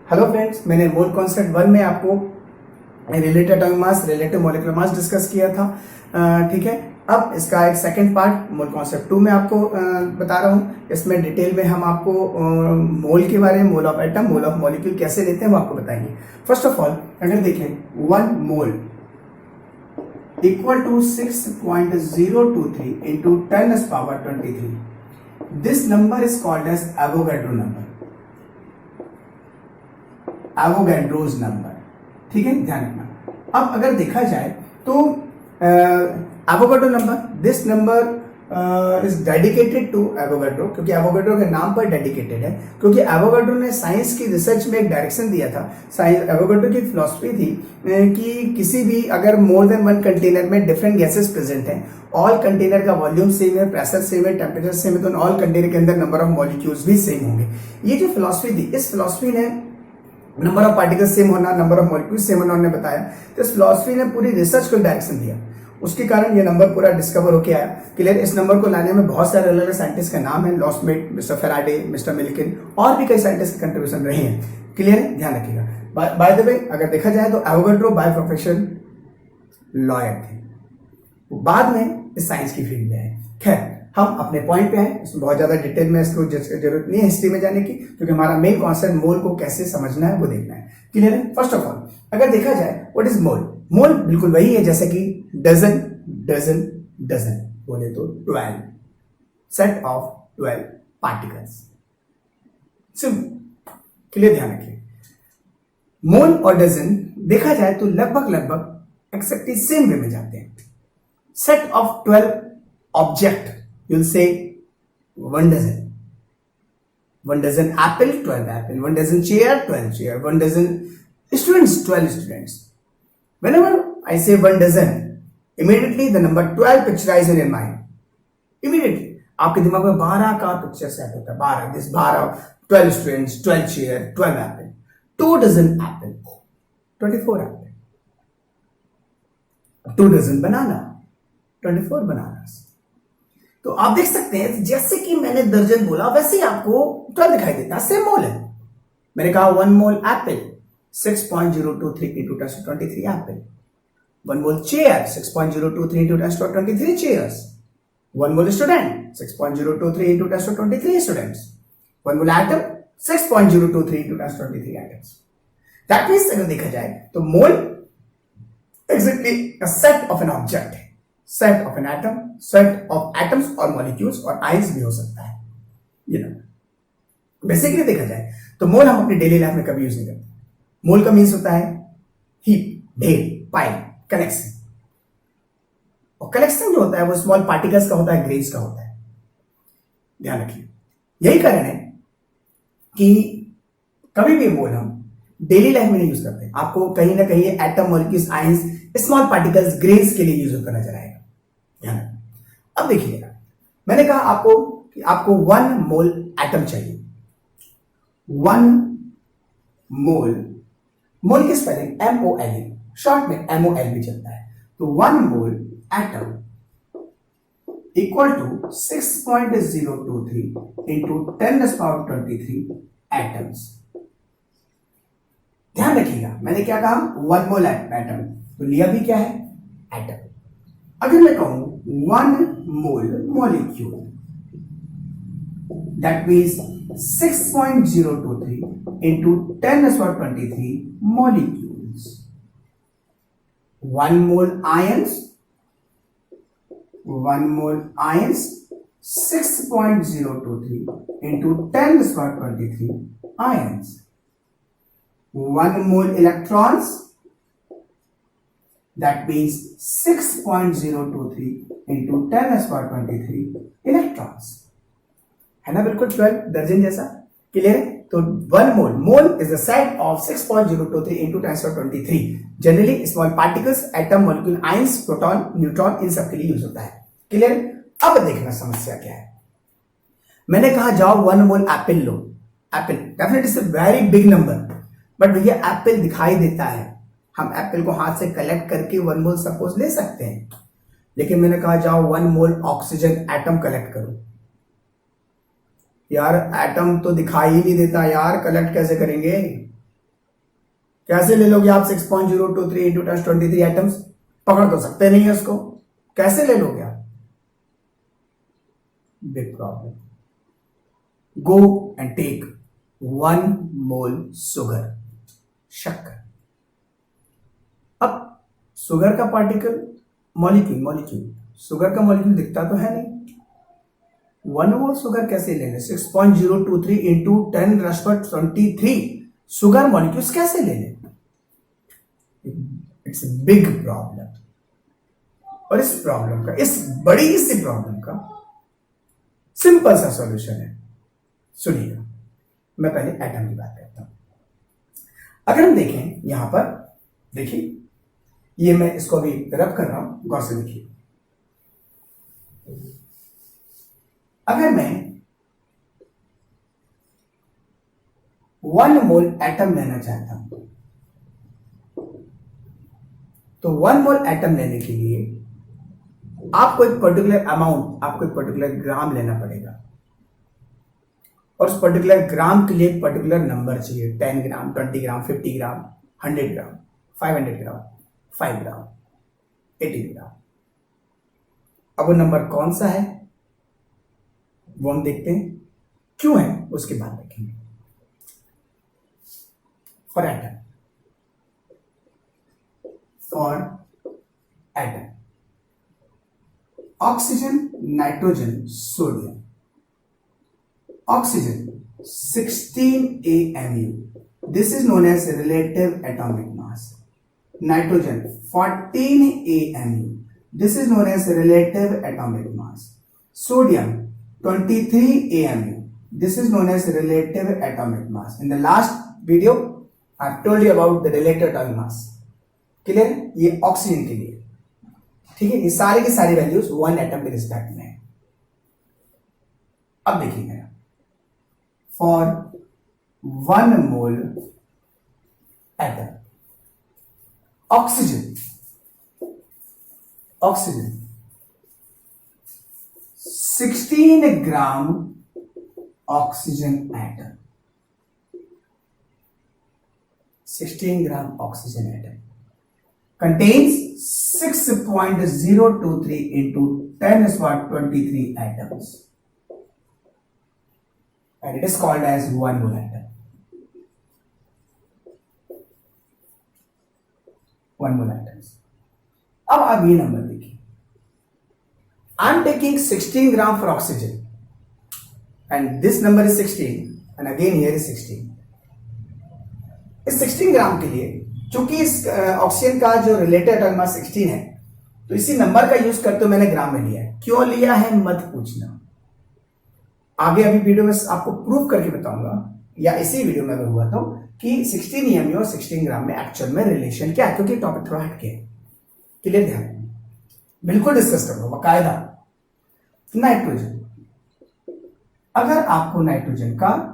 Hello friends, मैंने mole concept 1 में आपको related atomic mass, relative molecular मास डिस्कस किया था। ठीक है, अब इसका एक सेकंड पार्ट मोल कॉन्सेप्ट 2 में आपको बता रहा हूँ। इसमें डिटेल में हम आपको मोल के बारे में, mole of atom, mole of molecule कैसे लेते हैं वो आपको बताएंगे। फर्स्ट ऑफ ऑल अगर देखें 1 mole equal to 6.023 into 10⁻23, this number is called as Avogadro number, Avogadro's number. ठीक है, ध्यान रखना। अब अगर देखा जाए तो Avogadro number, this number is dedicated to Avogadro, क्योंकि एवोगाड्रो के नाम पर डेडिकेटेड है, क्योंकि एवोगाड्रो ने साइंस की रिसर्च में एक डायरेक्शन दिया था। एवोगाड्रो की फिलॉसफी थी कि किसी भी अगर मोर देन वन कंटेनर में डिफरेंट गैसेस प्रेजेंट हैं, ऑल कंटेनर का वॉल्यूम सेम है, प्रेशर सेम है, टेम्परेचर सेम है, तो ऑल कंटेनर के अंदर नंबर ऑफ मॉलिक्यूल्स भी सेम होंगे। ये जो फिलॉसफी थी, इस फिलॉसफी ने नंबर ऑफ पार्टिकल्स सेम होना, नंबर ऑफ मॉलिक्यूल्स सेम होना उन्होंने बताया। तो इस फिलॉसफी ने पूरी रिसर्च को डायरेक्शन दिया, उसके कारण ये नंबर पूरा डिस्कवर होके आया। क्लियर, इस नंबर को लाने में बहुत सारे अलग अलग साइंटिस्ट का नाम है, लॉस्मेट, मिस्टर फेराडे, मिस्टर मिल्किन, और भी कई साइंटिस्ट के कंट्रीब्यूशन रहे हैं। क्लियर है, ध्यान रखिएगा। बाय द वे अगर देखा जाए तो एवोगाड्रो बाय प्रोफेशन लॉयर थे, बाद में इस साइंस की फील्ड में है। खैर, हम अपने पॉइंट पे हैं, इसमें बहुत ज्यादा डिटेल में इसको जरूरत नहीं है हिस्ट्री में जाने की, क्योंकि हमारा मेन कॉन्सेप्ट मोल को कैसे समझना है वो देखना है। क्लियर है। फर्स्ट ऑफ ऑल अगर देखा जाए व्हाट इज मोल, मोल बिल्कुल वही है जैसे कि डजन, डजन, डजन बोले तो 12, set of 12 particles. Simple, clear, ध्यान रखिए। मोल और डजन देखा जाए तो लगभग एक्सेप्टली सेम वे में जाते हैं। Set of 12 object, you'll say 1 dozen. 1 dozen apple, 12 apple. 1 dozen chair, 12 chair. 1 dozen students, 12 students. Whenever I say 1 dozen, immediately the number 12 picturized in your mind. Immediately आपके दिमाग में 12 का पिक्चर सेट होता है। 12, this 12, 12 students, 12 chair, 12 apple. 2 dozen apple, 24 apple. 2 dozen banana, 24 bananas. तो आप देख सकते हैं जैसे कि मैंने दर्जन बोला वैसे ही आपको 12 दिखाई देता है, सेम मोल है। मैंने कहा 1 mole apple 6.023 into 10⁻23 apple. 1 mole chair 6.023 into 10⁻23 chairs. 1 mole student 6.023 into 10⁻23 students. 1 mole atom 6.023 into 10⁻23 atoms. That means अगर देखा जाए तो mole exactly a set of an object है, set of an atom, set of atoms और molecules और ions भी हो सकता है। ये नंबर बेसिकली देखा जाए तो मोल हम अपनी डेली लाइफ में कभी यूज नहीं करते। मोल का मीन्स होता है हीप, ढेर, पाइल, कलेक्शन। और कलेक्शन जो होता है वो स्मॉल पार्टिकल्स का होता है, ग्रेन्स का होता है। ध्यान रखिए, यही कारण है कि कभी भी मोल हम डेली लाइफ में नहीं यूज करते। आपको कहीं ना कहीं atom, molecules, ions, small particles, grains के लिए यूज होता नजर आएगा। ध्यान। अब देखिएगा, मैंने कहा आपको कि आपको 1 मोल एटम चाहिए। 1 मोल, मोल की स्पेलिंग MOLE, शॉर्ट में MOL भी चलता है। तो 1 mole atom equal to 6.023 into 10⁻23 atoms. ध्यान रखिएगा, मैंने क्या कहा 1 मोल एटम, तो लिया भी क्या है, एटम। अगर मैं कहूं 1 mole molecule, that means 6.023 into 10⁻23 molecules. 1 mole ions, 1 mole ions 6.023 into 10⁻23 ions. 1 mole electrons, that means 6.023 into 10⁻23 electrons. है ना, बिल्कुल 12 दर्जन जैसा। क्लियर है। तो 1 mole, mole is the set of 6.023 into 10⁻23। Generally small particles, atom, molecule, ions, proton, neutron, इन सब के लिए यूज होता है। क्लियर। अब देखना समस्या क्या है। मैंने कहा जाओ 1 मोल एप्पल लो। Apple definitely it's a very big number, but भैया एप्पल दिखाई देता है, हम एप्पल को हाथ से कलेक्ट करके 1 मोल सपोज ले सकते हैं। लेकिन मैंने कहा जाओ 1 मोल ऑक्सीजन एटम कलेक्ट करो। यार एटम तो दिखाई ही नहीं देता यार, कलेक्ट कैसे करेंगे? कैसे ले लोगे आप 6.023 इंटू 1023 एटम्स? पकड़ तो सकते नहीं है उसको, कैसे ले लोगे आप? Big problem. Go and take 1 mole sugar, शक्कर. अब शुगर का पार्टिकल, मॉलिक्यूल शुगर का मॉलिक्यूल दिखता तो है नहीं. 1 मोल शुगर कैसे लेंगे? 6.023 इंटू 10⁻23 शुगर मॉलिक्यूल्स कैसे ले लें? It's big problem. और इस प्रॉब्लम का, इस बड़ी सी प्रॉब्लम का सिंपल सा सॉल्यूशन है. सुनिएगा, मैं पहले एटम की बात करता हूं. अगर हम देखें यहां पर, देखिए ये मैं इसको अभी रब कर रहा हूं, गौर से देखिए. अगर मैं 1 मोल एटम लेना चाहता हूं, तो 1 मोल एटम लेने के लिए आपको एक पर्टिकुलर अमाउंट, आपको एक पर्टिकुलर ग्राम लेना पड़ेगा. और उस पर्टिकुलर ग्राम के लिए एक पर्टिकुलर नंबर चाहिए. 10 ग्राम, 20 ग्राम, 50 ग्राम, 100 ग्राम, 500 ग्राम, 5 ग्राम, 80 ग्राम. अब वो नंबर कौन सा है वो हम देखते हैं, क्यों है उसके बाद देखेंगे. For atom, oxygen, nitrogen, sodium. Oxygen 16 AMU, this is known as relative atomic mass. Nitrogen 14 AMU, this is known as relative atomic mass. Sodium 23 AMU, this is known as relative atomic mass. In the last video I told you about the relative atomic mass. Clear? ये oxygen के लिए, ठीक है. ये सारी की सारी values 1 atom के रिस्पेक्ट में है. अब देखिए, for 1 mole atom, oxygen 16 gram oxygen atom, 16 gram oxygen atom contains 6.023 into 10⁻23 atoms, and it is called as 1 mole atom. 1 mole atoms. अब आप ये नंबर देखिए. I am taking 16 gram for oxygen, and this number is 16, and again here is 16. इस 16 ग्राम के लिए, चूंकि इस oxygen का जो रिलेटेड एटॉमिक मास 16 है, तो इसी नंबर का यूज करते हुए मैंने ग्राम में लिया है. क्यों लिया है मत पूछना, आगे अभी वीडियो में आपको प्रूव करके बताऊंगा, या इसी वीडियो में मैं बताता हूं कि 16 EMU और 16 ग्राम में एक्चुअल में रिलेशन क्या है, क्योंकि टॉपिक थोड़ा हटके है. क्लियर? ध्यान बिल्कुल डिस्कस करो बाकायदा. नाइट्रोजन, अगर आपको नाइट्रोजन का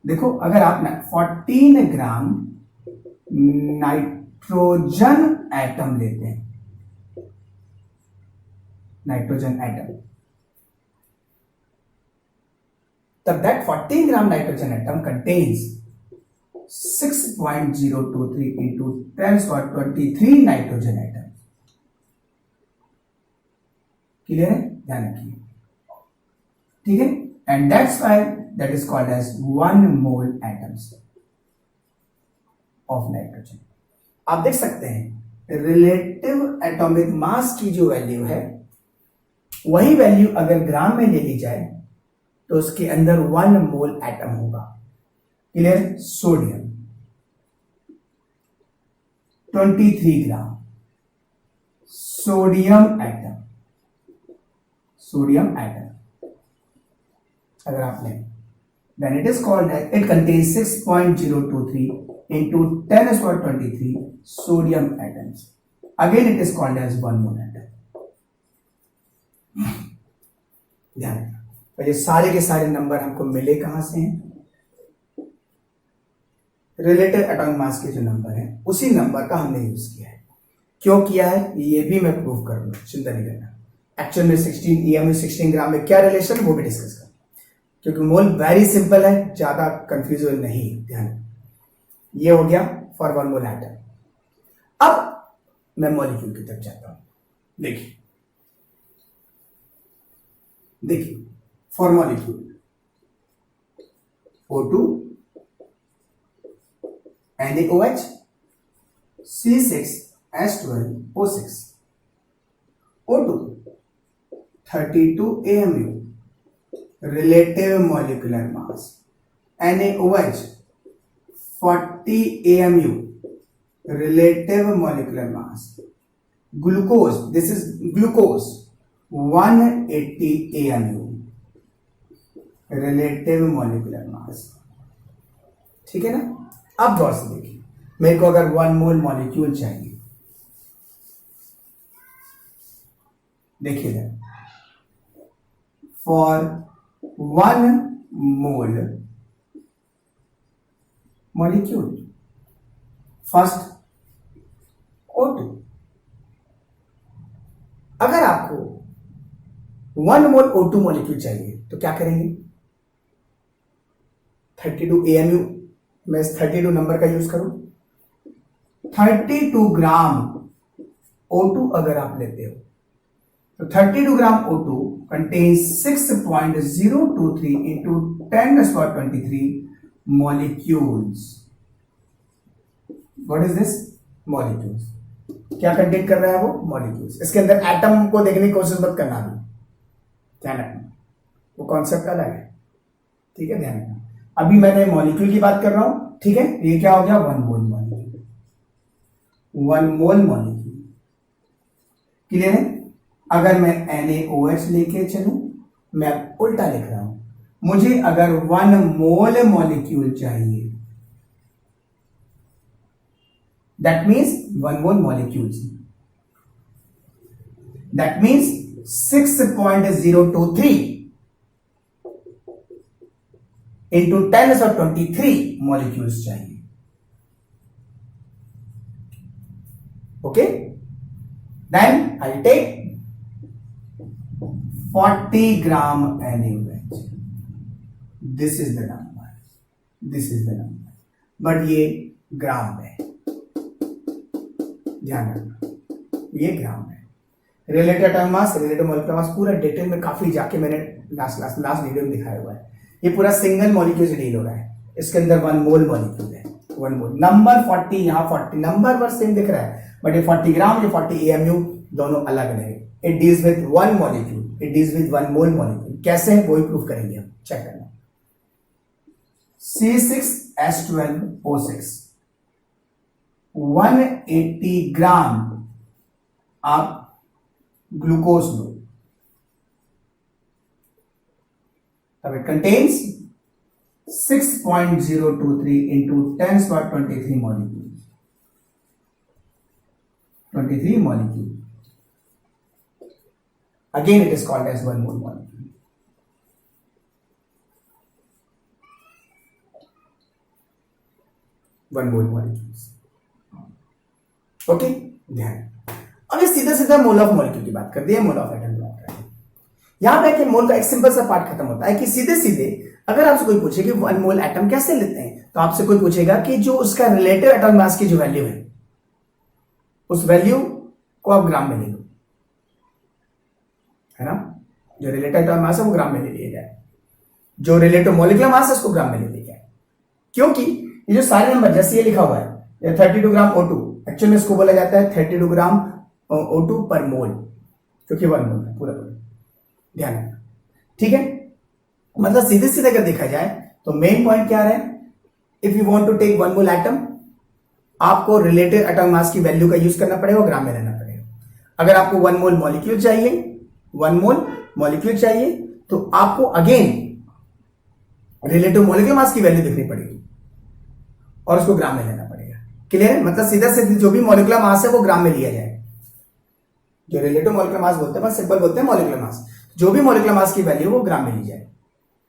देखो, अगर आप 14 ग्राम नाइट्रोजन एटम लेते हैं, नाइट्रोजन एटम, तब that 14 gram nitrogen atom contains 6.023 into 10⁻23 nitrogen atom. Clear है? ध्यान रखिए, ठीक है. And that's why that is called as 1 mole atoms of nitrogen. आप देख सकते हैं रिलेटिव एटॉमिक मास की जो वैल्यू है, वही वैल्यू अगर ग्राम में ले ली जाए तो उसके अंदर 1 मोल एटम होगा. Clear? Sodium 23 gram sodium atom, अगर आपने, then it is called as, it contains 6.023 into 10⁻23 sodium atoms. Again it is called as 1 mole atom. ध्यान रखना. तो ये सारे के सारे नंबर हमको मिले कहां से हैं? रिलेटिव एटॉमिक मास के जो नंबर है, उसी नंबर का हमने यूज किया है. क्यों किया है ये भी मैं प्रूव करूंगा, चिंता नहीं करना. एक्चुअल में 16 EMU 16 ग्राम में क्या रिलेशन, वो भी डिस्कस करें, क्योंकि मोल वेरी सिंपल है, ज्यादा कंफ्यूजन नहीं. ध्यान, ये हो गया फॉर वन मोल एटम। अब मैं मॉलिक्यूल की तरफ जाता हूं। देखिए देखिए for molecule O2 NaOH C6H12O6 O2 32 AMU relative molecular mass, NaOH 40 AMU relative molecular mass, glucose, this is glucose 180 AMU relative molecular mass। ठीक है ना। अब गौर से देखिए, मेरे को अगर 1 मोल मॉलिक्यूल चाहिए, देखिए for 1 mole molecule first O2, अगर आपको 1 मोल O2 मॉलिक्यूल चाहिए तो क्या करेंगे, 32 AMU, मैं इस 32 नंबर का यूज करूं, 32 ग्राम O2 अगर आप लेते हो तो 32 ग्राम O2 contains 6.023 into 10⁻23 molecules। What is this? Molecules। क्या कंटेन कर रहा है वो? मॉलिक्यूल्स। इसके अंदर एटम को देखने की कोशिश मत करना, भी ध्यान रखना, वो कॉन्सेप्ट अलग है, ठीक है, ध्यान रखना। अभी मैंने मॉलिक्यूल की बात कर रहा हूं, ठीक है। ये क्या हो गया, 1 mole molecule, 1 mole molecule, clear है। अगर मैं NaOH लेके चलूं, मैं उल्टा लिख रहा हूं, मुझे अगर 1 मोल मॉलिक्यूल चाहिए, that means 1 mole molecules, that means 6.023 into 10⁻23 molecules चाहिए। Okay, then I'll take 40 gram NaOH। This is the number, this is the number, but ये ग्राम है, ध्यान रखना, ये ग्राम है। Related atomic mass, related molecular mass पूरा detail में काफी जाके मैंने लास्ट वीडियो में दिखाया हुआ है। ये पूरा सिंगल मॉलिक्यूल से डील हो रहा है, इसके अंदर 1 मोल मॉलिक्यूल है, 1 मोल। नंबर 40, यहाँ 40 नंबर पर सेम दिख रहा है, बट ये 40 ग्राम, ये 40 AMU दोनों अलग अलग है। It deals with 1 molecule, it deals with 1 mole molecule. कैसे है वही प्रूफ करेंगे हम, चेक करना। C6H12O6 180 ग्राम आप ग्लूकोज लो, तब it contains 6.023 into 10⁻23 molecules, 23 molecule, again it is called as 1 mole molecule। 1 mole molecules, okay, ध्यान। अब ये सीधा सीधा मोल ऑफ मॉलिक्यूल की बात कर दी है, मोल ऑफ एटम की बात कर दी। यहां पे कि मोल का एक सिंपल सा पार्ट खत्म होता है कि सीधे सीधे अगर आपसे कोई पूछे कि 1 मोल एटम कैसे लेते हैं, तो आपसे कोई पूछेगा कि जो उसका रिलेटिव एटॉमिक मास की जो वैल्यू है, उस वैल्यू को आप ग्राम में ले लो, है ना। जो रिलेटिव एटॉमिक मास है वो ग्राम में ले लिया जाए, जो रिलेटिव मॉलिक्यूलर मास है उसको ग्राम में ले लिया जाए। क्योंकि ये जो सारे नंबर जैसे ये लिखा हुआ है, 32 ग्राम O2, एक्चुअल में इसको बोला जाता है 32 ग्राम O2 पर मोल, क्योंकि 1 मोल है पूरा, ध्यान रखना, ठीक है। मतलब सीधे सीधे अगर देखा जाए तो मेन पॉइंट क्या है, if you want to take 1 mole atom, आपको रिलेटिव एटॉमिक मास की वैल्यू का यूज करना पड़ेगा, ग्राम में लेना पड़ेगा। अगर आपको 1 मोल मॉलिक्यूल चाहिए, 1 मोल मॉलिक्यूल चाहिए, तो आपको अगेन रिलेटिव मॉलिक्यूलर मास की वैल्यू देखनी पड़ेगी और उसको ग्राम में लेना पड़ेगा। क्लियर है। मतलब सीधा सीधा जो भी मॉलिक्यूलर मास है वो ग्राम में लिया जाए। जो रिलेटिव मॉलिक्यूलर मास बोलते हैं, सिंपल बोलते हैं मॉलिक्यूलर मास, जो भी मॉलिक्यूलर मास की वैल्यू वो ग्राम में ली जाए,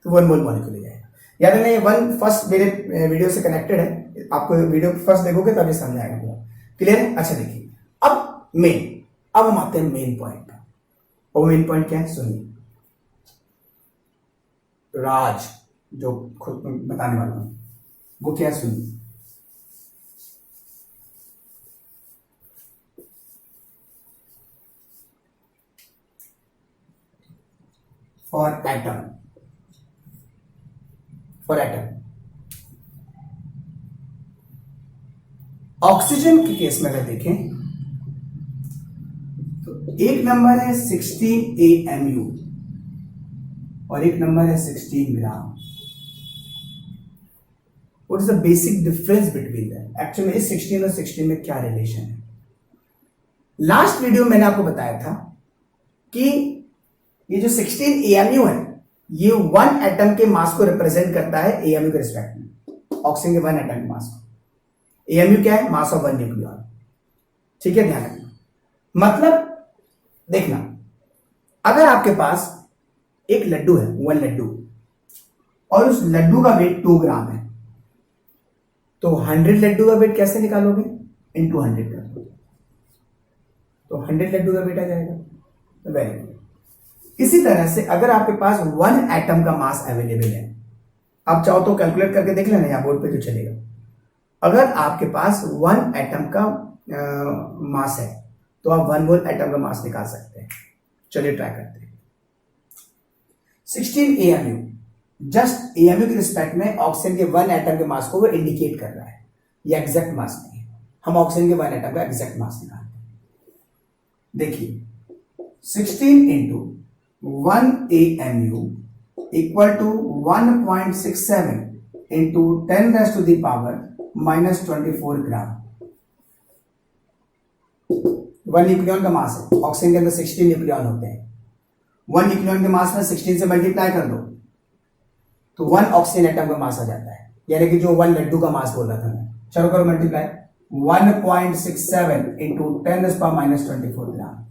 तो 1 मोल मॉलिक्यूल ले जाएगा। याद रखना ये 1 फर्स्ट मेरे वीडियो से कनेक्टेड है, आपको वीडियो फर्स्ट देखोगे तभी समझ आएगा। क्लियर है। अच्छा देखिए, अब हम आते हैं मेन पॉइंट पर। और मेन पॉइंट क्या है सुनिए, राज जो खुद बताने वाला हूं वो क्या है सुनिए। फॉर एटम, ऑक्सीजन के केस में अगर देखें तो एक नंबर है 16 AMU और एक नंबर है 16 gram. What is the basic difference between that? Actually इस 16 और 16 में क्या रिलेशन है? लास्ट वीडियो मैंने आपको बताया था कि ये जो 16 AMU है ये 1 एटम के मास को रिप्रेजेंट करता है AMU के रिस्पेक्ट में, ऑक्सीजन के 1 एटम के मास को। AMU क्या है? मास ऑफ 1 न्यूक्लियन। ठीक है, ध्यान रखना। मतलब देखना, अगर आपके पास एक लड्डू है, 1 लड्डू, और उस लड्डू का वेट 2 ग्राम है, तो 100 लड्डू का वेट कैसे निकालोगे? इनटू 100 कर दो, तो 100 लड्डू का वेट आ जाएगा। Very good. इसी तरह से अगर आपके पास 1 एटम का मास अवेलेबल है, आप चाहो तो कैलकुलेट करके देख लेना, या बोर्ड पे तो चलेगा। अगर आपके पास 1 एटम का मास है तो आप 1 मोल एटम का मास निकाल सकते हैं। चलिए ट्राई करते हैं। 16 AMU जस्ट AMU के रिस्पेक्ट में ऑक्सीजन के 1 एटम के मास को वो इंडिकेट कर रहा है, ये एग्जैक्ट मास नहीं है। हम ऑक्सीजन के 1 एटम का एग्जैक्ट मास निकालते हैं। देखिए 16 into 1 AMU equal to 1.67 into 10⁻⁻⁻24 gram. 1 nucleon का मास है, ऑक्सीजन के अंदर 16 न्यूक्लियन होते हैं। 1 न्यूक्लियन के मास में 16 से मल्टीप्लाई कर दो तो 1 ऑक्सीजन एटम का मास आ जाता है, यानी कि जो 1 लड्डू का मास बोल रहा था मैं। चलो करो मल्टीप्लाई, 1.67 इंटू 10⁻⁻24 ग्राम।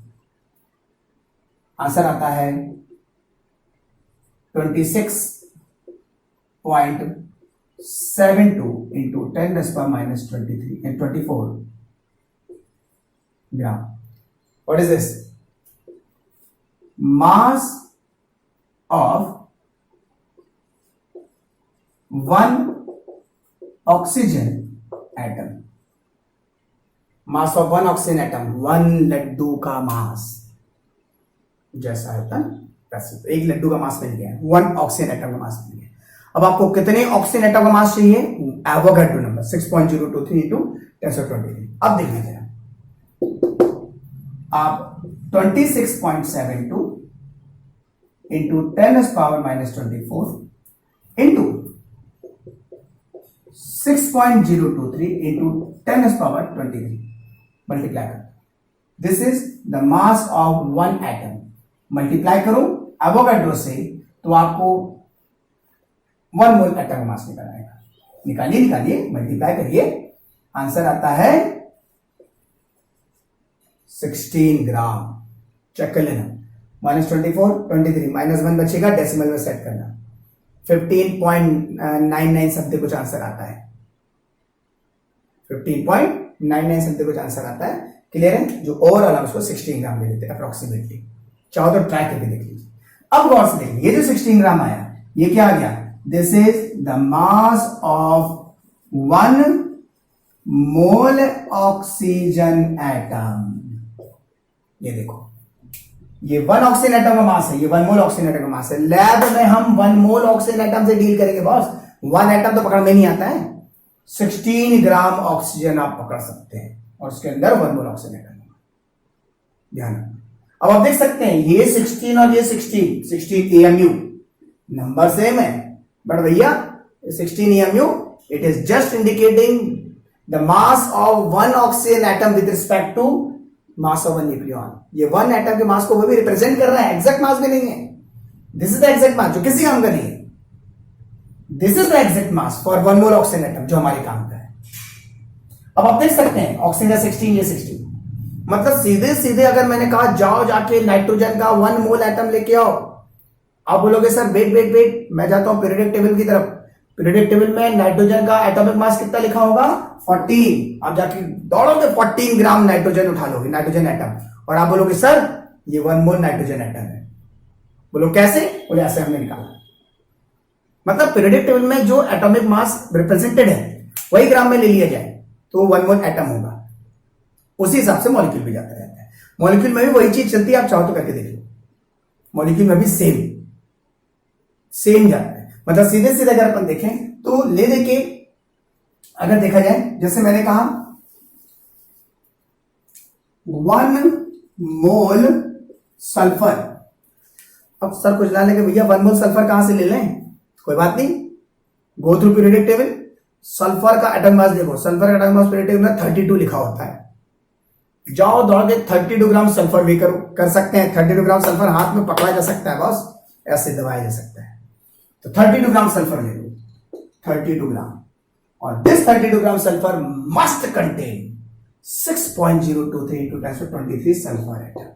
आंसर आता है 26.72 into 10⁻⁻24 gram. What is this? Mass of 1 oxygen atom. Mass of 1 oxygen atom, 1 Laddu का मास जैसा है वैसे। एक लड्डू का मास मिल गया, 1 ऑक्सीजन एटम का मास मिल गया। अब आपको कितने ऑक्सीजन एटम का मास चाहिए? Avogadro number 6.023 into 10⁻23। अब देखिए जरा, आप 26.72 इंटू 10⁻⁻24 इंटू 6.023 इंटू 10⁻23 मल्टीप्लाई करो। This is the mass of 1 atom. Multiply करो एवोगाड्रो से तो आपको 1 मोल एटम का मास निकल आएगा। निकालिए, मल्टीप्लाई करिए, आंसर आता है 16 ग्राम। चेक कर लेना, -24, 23, -1 बचेगा, डेसिमल में सेट करना, 15.99 समथिंग कुछ आंसर आता है। 15.99 समथिंग कुछ आंसर आता है। क्लियर है? जो ओवरऑल हम उसको 16 ग्राम ले लेते हैं अप्रोक्सीमेटली। चाहो तो ट्राई करके देख लीजिए। अब गौर से देखिए, ये जो 16 ग्राम आया, ये क्या आ गया? This is the mass of 1 mole oxygen atom. ये देखो, ये 1 ऑक्सीजन एटम का मास है, ये 1 मोल ऑक्सीजन एटम का मास है। लैब में हम 1 मोल ऑक्सीजन एटम से डील करेंगे बॉस, 1 एटम तो पकड़ में नहीं आता है। 16 ग्राम ऑक्सीजन आप पकड़ सकते हैं और उसके अंदर 1 मोल ऑक्सीजन एटम। ध्यान रखना। अब आप देख सकते हैं ये 16 और ये 16 AMU नंबर सेम है, बट भैया 16 AMU it is just indicating the mass of 1 oxygen atom with respect to mass of 1 nucleon. ये 1 एटम के मास को वो भी रिप्रेजेंट कर रहा है, एग्जैक्ट मास भी नहीं है। दिस इज द एग्जैक्ट मास जो किसी काम का नहीं है। This is the exact mass for 1 mole oxygen atom जो हमारे काम का है। अब आप देख सकते हैं ऑक्सीजन का 16, ये 16, मतलब सीधे सीधे अगर मैंने कहा जाओ जाके नाइट्रोजन का 1 मोल एटम लेके आओ, आप बोलोगे सर वेट, मैं जाता हूं पीरियोडिक टेबल की तरफ। पीरियोडिक टेबल में नाइट्रोजन का एटॉमिक मास कितना लिखा होगा? 14। आप जाके दौड़ोगे 14 ग्राम नाइट्रोजन उठा लोगे, नाइट्रोजन एटम, और आप बोलोगे सर ये 1 मोल नाइट्रोजन एटम है। बोलो कैसे? बोले ऐसे हमने निकाला। मतलब पीरियोडिक टेबल में जो एटॉमिक मास रिप्रेजेंटेड है वही ग्राम में ले लिया जाए तो 1 मोल एटम होगा। उसी हिसाब से मॉलिक्यूल भी जाता रहता है। मॉलिक्यूल में भी वही चीज चलती है, आप चाहो तो करके देख लो। मॉलिक्यूल में भी सेम सेम जाता है। मतलब सीधे सीधे अगर अपन देखें तो ले देके अगर देखा जाए, जैसे मैंने कहा 1 मोल सल्फर। अब सर कुछ डालने के भैया 1 मोल सल्फर कहां से ले लें, कोई बात नहीं, go through periodic table. Sulphur का एटम मास देखो, सल्फर का एटम मास पीरियोडिक टेबल में 32 लिखा होता है। जाओ दौड़ के 32 ग्राम सल्फर भी करो, कर सकते हैं। 32 ग्राम सल्फर हाथ में पकड़ा जा सकता है बॉस, ऐसे दबाया जा सकता है। तो 32 ग्राम सल्फर ले लो, 32 ग्राम, और this 32 gram sulphur must contain 6.023 into 10⁻23 sulphur atom.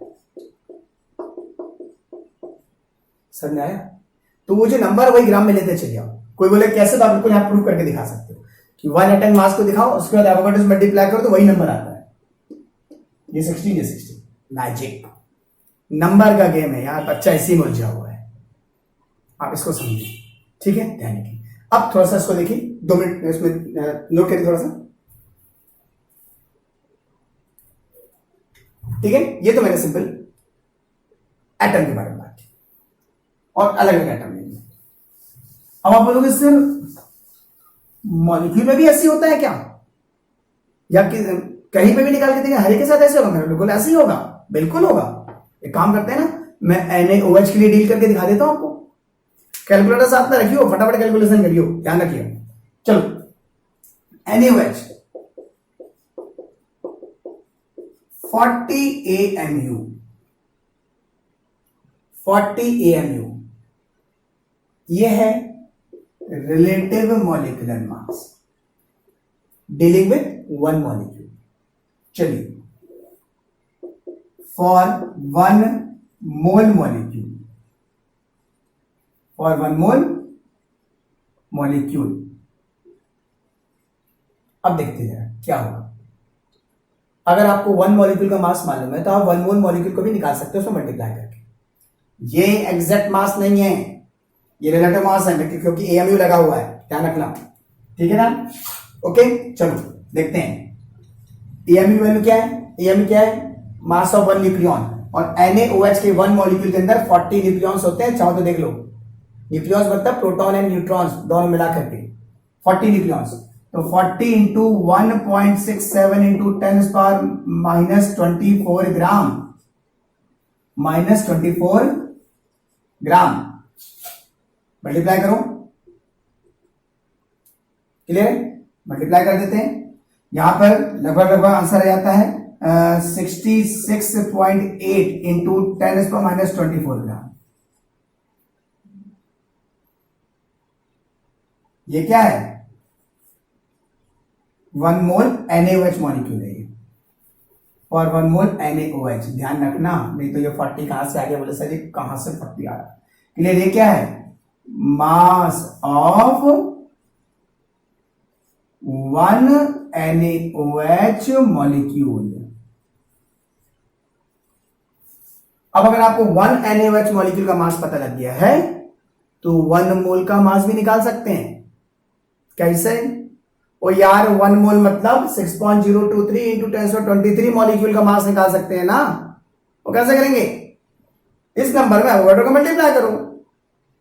समझ में आया? तो वो जो नंबर वही ग्राम में लेते चले जाओ। कोई बोले कैसे, तो आप बिल्कुल यहां प्रूव करके दिखा सकते हो कि 1 एटम मास को दिखाओ, उसके बाद एवोगाड्रो से मल्टीप्लाई करो तो वही नंबर आता है। ये 16, ये 16 मैजिक नंबर का गेम है यार, बच्चा इसी में उलझा हुआ है, आप इसको समझिए, ठीक है, ध्यान रखिए। अब थोड़ा सा इसको देखिए, 2 मिनट इसमें नोट करिए थोड़ा सा, ठीक है। ये तो मैंने सिंपल एटम के बारे में बात की और अलग अलग एटम लेंगे। अब आप बोलोगे सर मॉलिक्यूल में भी ऐसे होता है क्या, या कि कहीं पे भी निकाल के देंगे हर एक के साथ ऐसे होगा? मेरा बिल्कुल ऐसे ही होगा, बिल्कुल होगा। एक काम करते हैं ना, मैं NaOH के लिए डील करके दिखा देता हूं आपको। कैलकुलेटर साथ में रखियो, फटाफट कैलकुलेशन करियो, ध्यान रखिए। चलो NaOH 40 AMU, 40 AMU ये है relative molecular mass dealing with 1 molecule. चलिए, for 1 mole molecule, for 1 mole molecule, अब देखते हैं क्या होगा। अगर आपको 1 मॉलिक्यूल का मास मालूम है तो आप 1 मोल मॉलिक्यूल को भी निकाल सकते हो उसमें मल्टीप्लाई करके। ये एग्जैक्ट मास नहीं है, ये रिलेटिव मास है, क्योंकि AMU लगा हुआ है, ध्यान रखना, ठीक है ना। ओके, चलो देखते हैं AMU वैल्यू क्या है। AMU क्या है? मास ऑफ 1 न्यूक्लियन, और NaOH के 1 मॉलिक्यूल के अंदर 40 न्यूक्लियंस होते हैं, चाहो तो देख लो। न्यूक्लियंस मतलब प्रोटॉन एंड न्यूट्रॉन्स दोनों मिला करके 40 न्यूक्लियंस। तो 40 इंटू 1.67 इंटू 10⁻24 ग्राम, -24 ग्राम, मल्टीप्लाई करो, क्लियर? मल्टीप्लाई कर देते हैं, यहां पर लगभग आंसर आ जाता है 66.8 इंटू 10⁻24 ग्राम। ये क्या है? 1 मोल NaOH मॉलिक्यूल है ये, और 1 मोल NaOH, ध्यान रखना, नहीं तो ये 40 कहां से आ गया, बोले सर ये कहां से 40 आ रहा है। क्लियर? ये क्या है? मास ऑफ 1 NaOH मॉलिक्यूल। अब अगर आपको 1 NaOH मॉलिक्यूल का मास पता लग गया है तो 1 मोल का मास भी निकाल सकते हैं। कैसे? ओ यार 1 मोल मतलब 6.023 इंटू 10⁻23 मॉलिक्यूल का मास निकाल सकते हैं ना। वो कैसे करेंगे? इस नंबर में एवोगाड्रो का मल्टीप्लाई करो,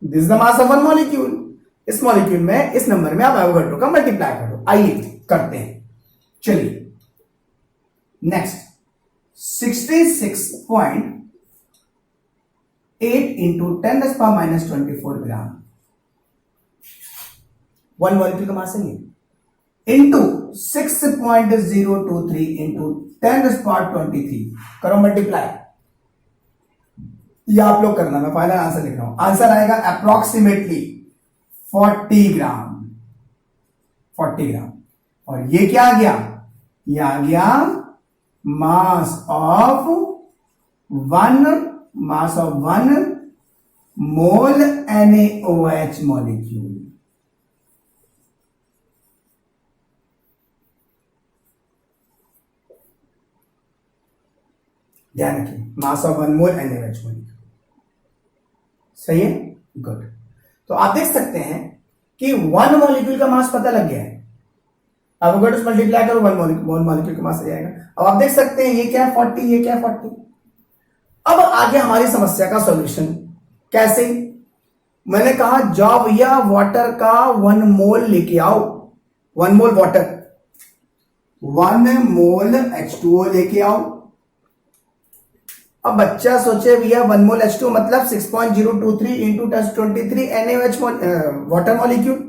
this the mass of 1 molecule. इस मॉलिक्यूल में, इस नंबर में आप एवोगाड्रो का मल्टीप्लाई करो। आइए करते हैं, चलिए नेक्स्ट 66.8 इंटू 10⁻24 ग्राम 1 मॉलिक्यूल का मास है, इंटू 6.023 इंटू 10⁻23 करो मल्टीप्लाई। ये आप लोग करना, मैं फाइनल आंसर लिख रहा हूं। आंसर आएगा अप्रोक्सीमेटली 40 ग्राम, 40 ग्राम। और ये क्या आ गया? ये आ गया मास ऑफ 1 मोल NaOH मॉलिक्यूल। ध्यान रखिए, मास ऑफ 1 मोल NaOH मॉलिक्यूल, सही है, गुड। तो आप देख सकते हैं कि 1 मॉलिक्यूल का मास पता लग गया है। एवोगाड्रो से मल्टीप्लाई करो, 1 मॉलिक्यूल का मास आ जाएगा। अब आप देख सकते हैं ये क्या है 40, ये क्या है 40। अब आगे हमारी समस्या का सॉल्यूशन कैसे? मैंने कहा जाओ भैया वाटर का 1 मोल लेके आओ, 1 मोल वाटर, 1 मोल H2O लेके आओ। अब बच्चा सोचे भैया 1 मोल H2O मतलब 6.023 इंटू 1023 NaOH वाटर मॉलिक्यूल।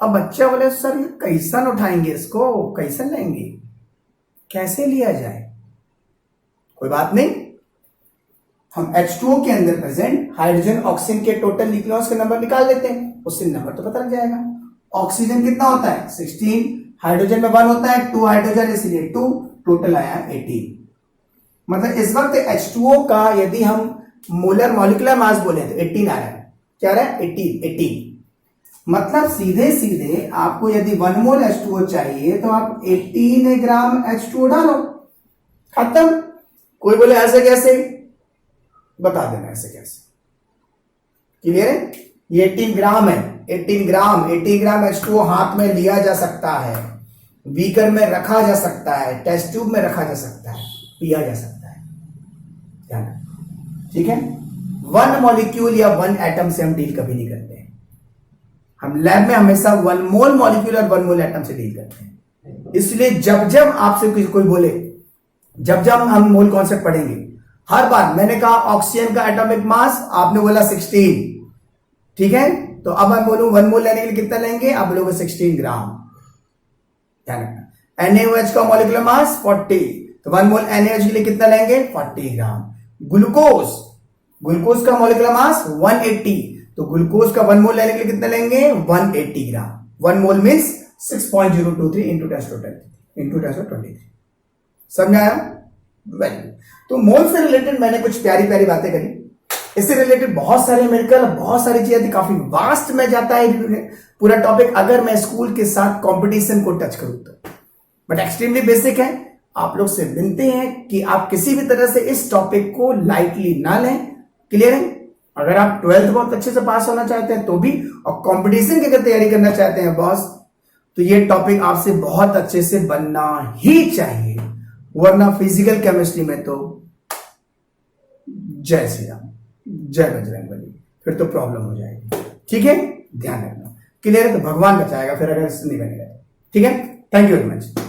अब बच्चा बोले सर ये कैसन उठाएंगे, इसको कैसन लेंगे, कैसे लिया जाए? कोई बात नहीं, हम H2O के अंदर प्रेजेंट हाइड्रोजन ऑक्सीजन के टोटल न्यूक्लियस का नंबर निकाल लेते हैं, उससे नंबर तो पता लग जाएगा। ऑक्सीजन कितना होता है 16, हाइड्रोजन में 1 होता है, 2 हाइड्रोजन इसलिए 2, टोटल आया 18। मतलब इस वक्त H2O का यदि हम मोलर मॉलिक्यूलर मास बोले तो 18 आ रहा है। क्या आ रहा है? 18। मतलब सीधे सीधे आपको यदि 1 मोल H2O चाहिए तो आप 18 ग्राम H2O डालो, खत्म। कोई बोले ऐसे कैसे, बता देना ऐसे कैसे, क्लियर है? ये 18 ग्राम है, 18 ग्राम H2O हाथ में लिया जा सकता है, बीकर में रखा जा सकता है, टेस्ट ट्यूब में रखा जा सकता है, पिया जा सकता है, ध्यान, ठीक है। 1 मॉलिक्यूल या 1 एटम से हम डील कभी नहीं करते हैं, हम लैब में हमेशा 1 मोल मॉलिक्यूल और 1 मोल एटम से डील करते हैं। इसलिए जब जब आपसे कोई बोले, जब जब हम मोल कॉन्सेप्ट पढ़ेंगे, हर बार मैंने कहा ऑक्सीजन का एटॉमिक मास, आपने बोला 16, ठीक है, तो अब मैं बोलूं 1 मोल लेने के लिए कितना लेंगे, आप बोलोगे 16 ग्राम, ध्यान रखना। NaOH का मॉलिक्यूलर मास 40, तो 1 मोल NaOH के लिए कितना लेंगे 40 ग्राम। ग्लूकोज का मॉलिक्यूलर मास 180, तो ग्लूकोज का 1 मोल लेने के लिए कितना लेंगे 180 ग्राम। 1 मोल मीन्स 6.023 इंटू 1023। समझ आया? वेल, तो मोल से रिलेटेड मैंने कुछ प्यारी प्यारी बातें करी, इससे रिलेटेड बहुत सारे मेडिकल, बहुत सारी चीजें, काफी वास्ट में जाता है पूरा टॉपिक अगर मैं स्कूल के साथ कंपटीशन को टच करूं तो, बट एक्सट्रीमली बेसिक है। आप लोग से विनती है कि आप किसी भी तरह से इस टॉपिक को लाइटली ना लें, क्लियर है? अगर आप 12th बहुत अच्छे से पास होना चाहते हैं तो भी, और कंपटीशन की अगर तैयारी करना चाहते हैं बॉस, तो ये टॉपिक आपसे बहुत अच्छे से बनना ही चाहिए, वरना फिजिकल केमिस्ट्री में तो जय श्री राम, जय बजरंगबली, फिर तो प्रॉब्लम हो जाएगी, ठीक है, ध्यान रखना, क्लियर है? तो भगवान बचाएगा फिर अगर नहीं बनेगा, ठीक है। Thank you very much.